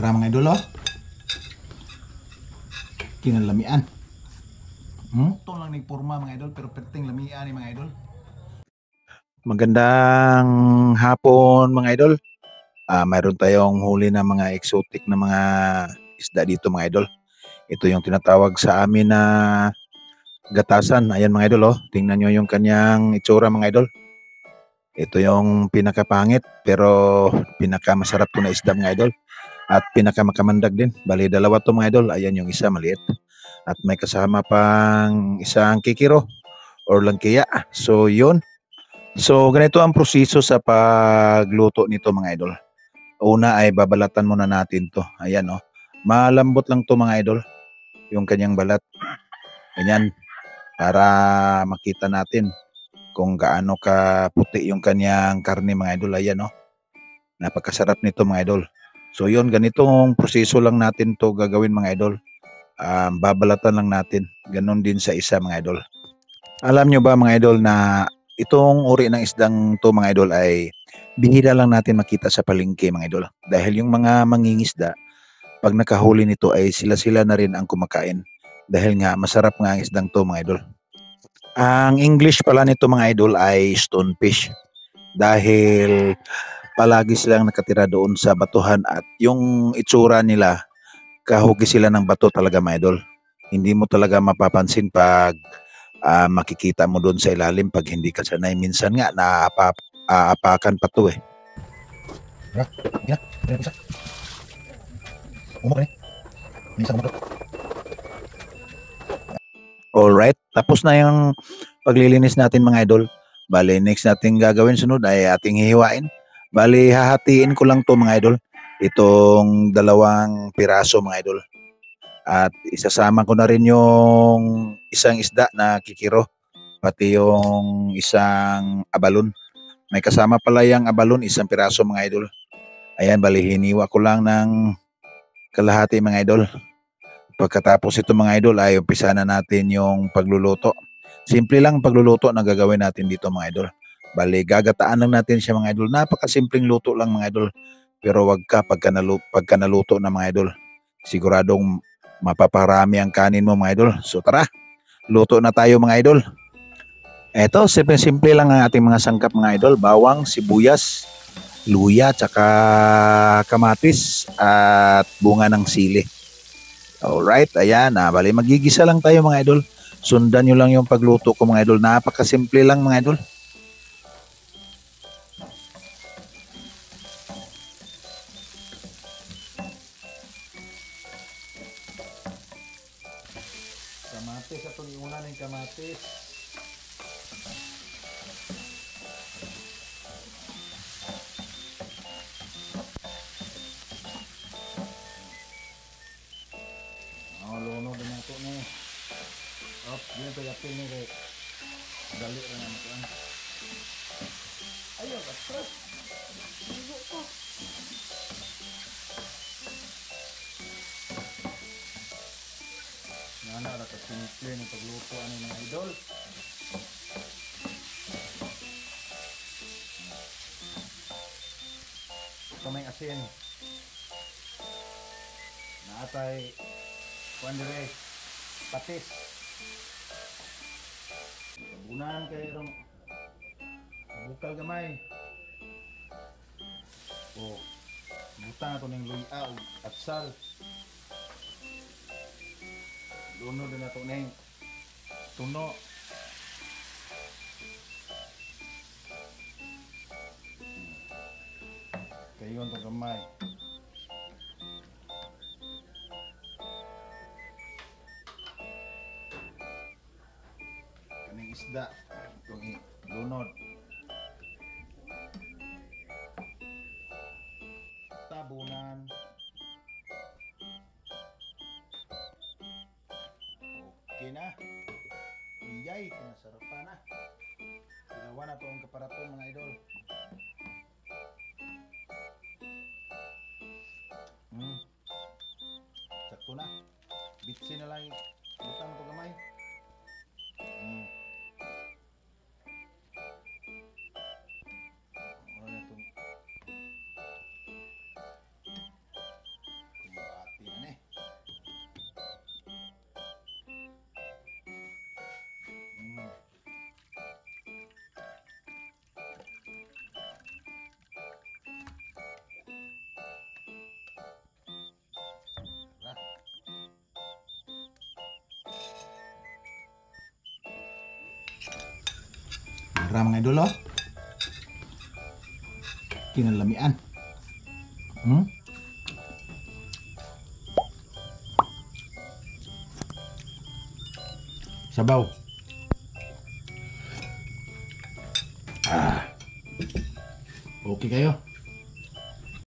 Tara mga idol, oh. Kinalamian. Ito lang ni porma mga idol, pero perting lamian ni mga idol. Magandang hapon mga idol. Mayroon tayong huli na mga exotic na mga isda dito mga idol. Ito yung tinatawag sa amin na gatasan. Ayan mga idol, oh. Tingnan nyo yung kanyang itsura mga idol. Ito yung pinakapangit pero pinakamasarap to na isda mga idol. At pinakamakamandag din. Bali dalawa to mga idol. Ayan yung isa maliit. At may kasama pang isang kikiro or langkiya. So yun. So ganito ang proseso sa pagluto nito mga idol. Una ay babalatan muna natin to. Ayan, oh. Malambot lang to mga idol. Yung kanyang balat. Ganyan. Para makita natin kung gaano ka puti yung kanyang karne mga idol. Ayan, oh. Napakasarap nito mga idol. So yun, ganitong proseso lang natin to gagawin mga idol. Babalatan lang natin. Ganon din sa isa mga idol. Alam nyo ba mga idol na itong uri ng isdang to mga idol ay bihira lang natin makita sa palengke mga idol. Dahil yung mga mangingisda, pag nakahuli nito ay sila-sila na rin ang kumakain. Dahil nga masarap nga ang isdang to mga idol. Ang English pala nito mga idol ay stonefish. Dahil palagi silang nakatira doon sa batuhan at yung itsura nila, kahugi sila ng bato talaga mga idol. Hindi mo talaga mapapansin pag makikita mo doon sa ilalim pag hindi ka sanay. Minsan nga naaapakan pa to eh. Bra, yan, yan isa. Umok ni. Minsan umok. Alright, tapos na yung paglilinis natin mga idol. Bali, next natin gagawin sunod ay ating hihiwain. Bali, hahatiin ko lang to mga idol. Itong dalawang piraso mga idol. At isasama ko na rin yung isang isda na kikiro. Pati yung isang abalon. May kasama pala yung abalon, isang piraso mga idol. Ayan, bali hiniwa ko lang ng kalahati mga idol. Pagkatapos ito mga idol ay umpisa na natin yung pagluluto. Simple lang pagluluto na gagawin natin dito mga idol. Bali, gagataan lang natin siya mga idol. Napakasimpleng luto lang mga idol. Pero wag ka pagka naluto na mga idol. Siguradong mapaparami ang kanin mo mga idol. So tara, luto na tayo mga idol. Eto, simple lang ang ating mga sangkap mga idol. Bawang, sibuyas, luya, tsaka kamatis at bunga ng sili. Alright, ayan. Bali, magigisa lang tayo mga idol. Sundan nyo lang yung pagluto ko mga idol. Napakasimple lang mga idol. Kamatis, atong iuna ng kamatis. Lunod na ito ni. Yun ito yapin ni kay dali na naman ito. Ayaw, atras. Ligo ko. Nana, simple ng pagluto ano mga idol. Ito may asin. Naatay kuan dire patis. Tabunan kay rong bukal gamay. O butang ato ning luya ug atsal. Lunod na ato ning tuno. Kayon to gamay. Kaning isda itong lunod. Tabunan. Okay na. Iyay, kinasarapan na. Ginawa na to ang kaparaton mga idol. Sakto na. Bitsin na lang. Butang ito gamay. Okra mga idol, oh. Kinalamian. Sabaw. Okay kayo.